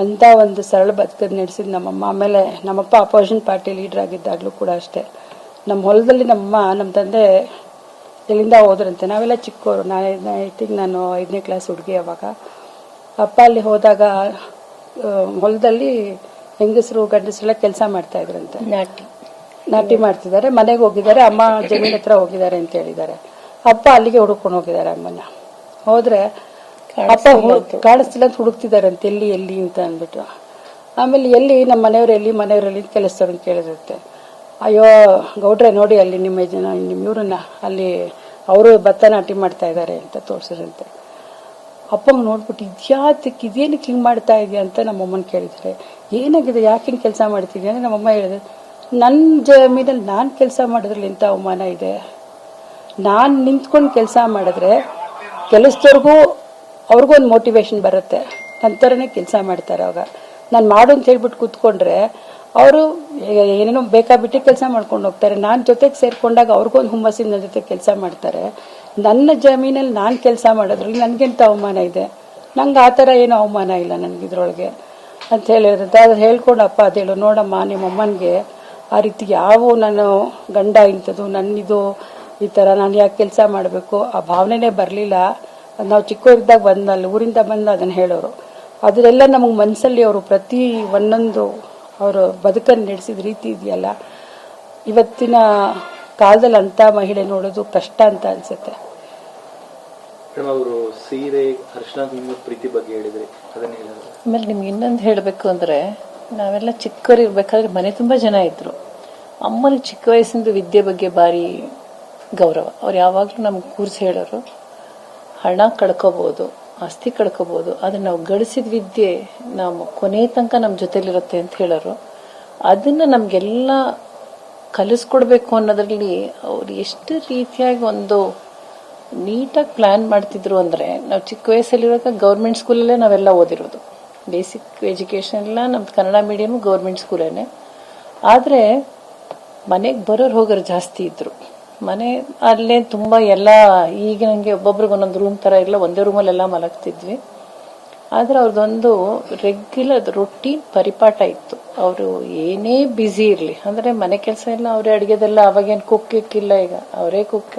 ಅಂತ ಒಂದು ಸರಳ ಬದುಕನ್ನು ನಡೆಸಿದ್ ನಮ್ಮಮ್ಮ. ಆಮೇಲೆ ನಮ್ಮಪ್ಪ ಅಪೋಸಿಷನ್ ಪಾರ್ಟಿ ಲೀಡರ್ ಆಗಿದ್ದಾಗಲೂ ಕೂಡ ಅಷ್ಟೇ, ನಮ್ಮ ಹೊಲದಲ್ಲಿ ನಮ್ಮಮ್ಮ ನಮ್ಮ ತಂದೆ ಎಲ್ಲಿಂದ ಹೋದ್ರಂತೆ. ನಾವೆಲ್ಲ ಚಿಕ್ಕವರು, ನಾನು 5ನೇ ಕ್ಲಾಸ್ ಹುಡುಗಿ. ಅವಾಗ ಅಪ್ಪ ಅಲ್ಲಿ ಹೋದಾಗ ಹೊಲದಲ್ಲಿ ಹೆಂಗಸರು ಗಂಡಸರೆಲ್ಲ ಕೆಲಸ ಮಾಡ್ತಾ ಇದ್ರಂತೆ, ನಾಟಿ ಮಾಡ್ತಿದ್ದಾರೆ. ಮನೆಗೆ ಹೋಗಿದ್ದಾರೆ, ಅಮ್ಮ ಜಮೀನ್ ಹತ್ರ ಹೋಗಿದ್ದಾರೆ ಅಂತ ಹೇಳಿದ್ದಾರೆ. ಅಪ್ಪ ಅಲ್ಲಿಗೆ ಹುಡುಕೊಂಡು ಹೋಗಿದ್ದಾರೆ ಅಮ್ಮನ. ಹೋದ್ರೆ ಅಪ್ಪ ಕಾಣಿಸ್ತಿಲ್ಲ ಅಂತ ಹುಡುಕ್ತಿದಾರಂತೆ, ಎಲ್ಲಿ ಎಲ್ಲಿ ಅಂತ ಅಂದ್ಬಿಟ್ಟು. ಆಮೇಲೆ ಎಲ್ಲಿ ನಮ್ಮ ಮನೆಯವರಲ್ಲಿ ಕೆಲಸದವ್ರು ಅಂತ ಕೇಳಿರುತ್ತೆ. ಅಯ್ಯೋ ಗೌಡ್ರೆ ನೋಡಿ ಅಲ್ಲಿ ನಿಮ್ಮ ಇವ್ರನ್ನ ಅಲ್ಲಿ ಅವರು ಭತ್ತ ನಾಟಿ ಮಾಡ್ತಾ ಇದ್ದಾರೆ ಅಂತ ತೋರಿಸಿದ್ರಂತೆ. ಅಪ್ಪಂಗೆ ನೋಡ್ಬಿಟ್ಟು ಇದೇನಕ್ಕೆ ಹಿಂಗೆ ಮಾಡ್ತಾ ಇದೆಯಾ ಅಂತ ನಮ್ಮಮ್ಮನ ಕೇಳಿದ್ದಾರೆ. ಏನಾಗಿದೆ, ಯಾಕೆ ಹಿಂಗೆ ಕೆಲಸ ಮಾಡ್ತಿದ್ಯಾ ಅಂದರೆ ನಮ್ಮಮ್ಮ ಹೇಳಿದ್ರು, ನನ್ನ ಜಮೀನಲ್ಲಿ ನಾನು ಕೆಲಸ ಮಾಡೋದ್ರಲ್ಲಿ ಎಂಥ ಅವಮಾನ ಇದೆ. ನಾನು ನಿಂತ್ಕೊಂಡು ಕೆಲಸ ಮಾಡಿದ್ರೆ ಕೆಲಸದವ್ರಿಗೂ ಅವ್ರಿಗೂ ಒಂದು ಮೋಟಿವೇಶನ್ ಬರುತ್ತೆ, ನನ್ನ ಥರನೇ ಕೆಲಸ ಮಾಡ್ತಾರೆ. ಅವಾಗ ನಾನು ಮಾಡು ಅಂತ ಹೇಳ್ಬಿಟ್ಟು ಕೂತ್ಕೊಂಡ್ರೆ ಅವರು ಏನೇನೋ ಬೇಕಾಬಿಟ್ಟು ಕೆಲಸ ಮಾಡ್ಕೊಂಡು ಹೋಗ್ತಾರೆ. ನಾನು ಜೊತೆಗೆ ಸೇರ್ಕೊಂಡಾಗ ಅವ್ರಿಗೊಂದು ಹುಮ್ಮಸ್ಸಿನ ನನ್ನ ಜೊತೆ ಕೆಲಸ ಮಾಡ್ತಾರೆ. ನನ್ನ ಜಮೀನಲ್ಲಿ ನಾನು ಕೆಲಸ ಮಾಡೋದ್ರಲ್ಲಿ ನನಗೆಂತ ಅವಮಾನ ಇದೆ, ನಂಗೆ ಆ ಥರ ಏನೂ ಅವಮಾನ ಇಲ್ಲ ನನಗಿದ್ರೊಳಗೆ ಅಂತ ಹೇಳಿದ್ರಂತೆ. ಅದು ಹೇಳ್ಕೊಂಡು ಅಪ್ಪ ಅದೇಳು, ನೋಡಮ್ಮ ನಿಮ್ಮಮ್ಮನಿಗೆ ಆ ರೀತಿ ಯಾವ ನಾನು ಗಂಡ ಇಂಥದ್ದು ನನ್ನಿದು ಈ ಥರ ನಾನು ಯಾಕೆ ಕೆಲಸ ಮಾಡಬೇಕು ಆ ಭಾವನೆನೇ ಬರಲಿಲ್ಲ. ನಾವು ಚಿಕ್ಕವರಿದ್ದಾಗ ಬಂದಲ್ಲಿ ಊರಿಂದ ಬಂದು ಅದನ್ನು ಹೇಳೋರು. ಅದರೆಲ್ಲ ನಮಗೆ ಮನಸ್ಸಲ್ಲಿ ಅವರು ಪ್ರತಿ ಒಂದೊಂದು ಅವರು ಬದುಕನ್ನು ನಡೆಸಿದ ರೀತಿ ಇದೆಯಲ್ಲ, ಇವತ್ತಿನ ಕಾಲದಲ್ಲಿ ಅಂತ ಮಹಿಳೆ ನೋಡೋದು ಕಷ್ಟ ಅಂತ ಅನ್ಸುತ್ತೆ. ಅವರು ಸೀರೆ ಅರಿಶಿನ ಪ್ರೀತಿ ಬಗ್ಗೆ ಹೇಳಿದ್ರಿ, ಅದನ್ನ ಹೇಳಿದ್ರು. ಆಮೇಲೆ ನಿಮ್ಗೆ ಇನ್ನೊಂದು ಹೇಳಬೇಕು ಅಂದ್ರೆ, ನಾವೆಲ್ಲ ಚಿಕ್ಕವರು ಇರ್ಬೇಕಾದ್ರೆ ಮನೆ ತುಂಬಾ ಜನ ಇದ್ರು. ಅಮ್ಮನ ಚಿಕ್ಕ ವಯಸ್ಸಿಂದ ವಿದ್ಯೆ ಬಗ್ಗೆ ಭಾರಿ ಗೌರವ. ಅವ್ರು ಯಾವಾಗ್ಲೂ ನಮ್ಗೆ ಕೂರ್ಸಿ ಹೇಳೋರು, ಹಣ ಕಳ್ಕೋಬಹುದು, ಆಸ್ತಿ ಕಳ್ಕೋಬಹುದು, ಆದ್ರೆ ನಾವು ಗಳಿಸಿದ ವಿದ್ಯೆ ನಾವು ಕೊನೆ ತನಕ ನಮ್ಮ ಜೊತೆಲಿರುತ್ತೆ ಅಂತ ಹೇಳೋರು. ಅದನ್ನ ನಮ್ಗೆಲ್ಲ ಕಲಿಸ್ಕೊಡ್ಬೇಕು ಅನ್ನೋದ್ರಲ್ಲಿ ಅವ್ರು ಎಷ್ಟು ರೀತಿಯಾಗಿ ಒಂದು ನೀಟಾಗಿ ಪ್ಲಾನ್ ಮಾಡ್ತಿದ್ರು ಅಂದ್ರೆ, ನಾವು ಚಿಕ್ಕ ವಯಸ್ಸಲ್ಲಿರುವಾಗ ಗೌರ್ಮೆಂಟ್ ಸ್ಕೂಲಲ್ಲೇ ನಾವೆಲ್ಲ ಓದಿರೋದು. ಬೇಸಿಕ್ ಎಜುಕೇಶನ್ ಎಲ್ಲ ನಮ್ದು ಕನ್ನಡ ಮೀಡಿಯಂ ಗೌರ್ಮೆಂಟ್ ಸ್ಕೂಲೇ. ಆದ್ರೆ ಮನೆಗೆ ಬರೋರು ಹೋಗೋರು ಜಾಸ್ತಿ ಇದ್ರು. ಮನೆ ಅಲ್ಲೇ ತುಂಬಾ ಎಲ್ಲ ಈಗ ನಂಗೆ ಒಬ್ಬೊಬ್ರಿಗೆ ಒಂದೊಂದು ರೂಮ್ ತರ ಇಲ್ಲ, ಒಂದೇ ರೂಮಲ್ಲೆಲ್ಲ ಮಲಗ್ತಿದ್ವಿ. ಆದ್ರೆ ಅವ್ರದ್ದೊಂದು ರೆಗ್ಯುಲರ್ ರೊಟೀನ್ ಪರಿಪಾಠ ಇತ್ತು. ಅವರು ಏನೇ ಬ್ಯುಸಿ ಇರ್ಲಿ ಅಂದ್ರೆ ಮನೆ ಕೆಲಸ ಎಲ್ಲ ಅವರೇ, ಅಡಿಗೆದೆಲ್ಲ ಅವಾಗೇನು ಕುಕ್ ಇಕ್ಕಿಲ್ಲ, ಈಗ ಅವರೇ ಕುಕ್